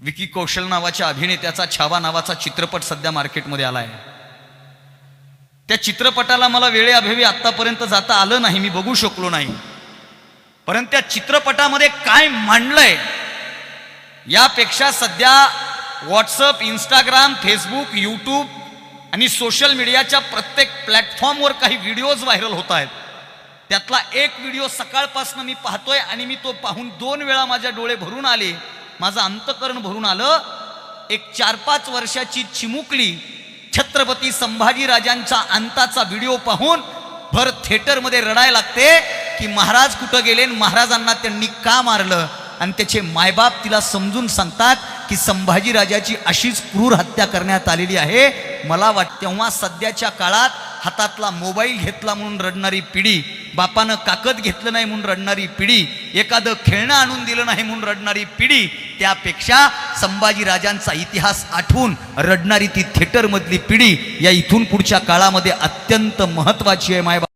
विकी कौशल नावाच्या अभिनेत्याचा छावा नावाचा चित्रपट सध्या मार्केटमध्ये आलाय। त्या चित्रपटाला मला वेळेअभावी आतापर्यंत जाता आलं नाही, मी बघू शकलो नाही। परंतु त्या चित्रपटामध्ये काय मांडलंय यापेक्षा सध्या व्हॉट्सअप, इंस्टाग्राम, फेसबुक, यूट्यूब आणि सोशल मीडियाच्या प्रत्येक प्लॅटफॉर्मवर काही व्हिडिओज व्हायरल होत आहेत। त्यातला एक व्हिडिओ सकाळपासून मी पाहतोय आणि मी तो पाहून 2 वेळा माझे डोळे भरून आले, माझं अंतःकरण भरून आलं। एक 4-5 वर्षाची चिमुकली छत्रपती संभाजीराजांचा अंताचा व्हिडिओ पाहून भर थिएटरमध्ये रडायला लागते की महाराज कुठं गेले, महाराजांना त्यांनी का मारलं। आणि त्याचे मायबाप तिला समजून सांगतात की संभाजीराजाची अशीच क्रूर हत्या करण्यात आलेली आहे। मला वाटतं तेव्हा सध्याच्या काळात हातातला मोबाईल घेतला म्हणून रडणारी पिढी, बापानं काकद घेतलं नाही म्हणून रडणारी पिढी, एखादं खेळणं आणून दिलं नाही म्हणून रडणारी पिढी, त्यापेक्षा संभाजीराजांचा इतिहास आठवून रडणारी ती थिएटरमधली पिढी या इथून पुढच्या काळामध्ये अत्यंत महत्त्वाची आहे। मायबाप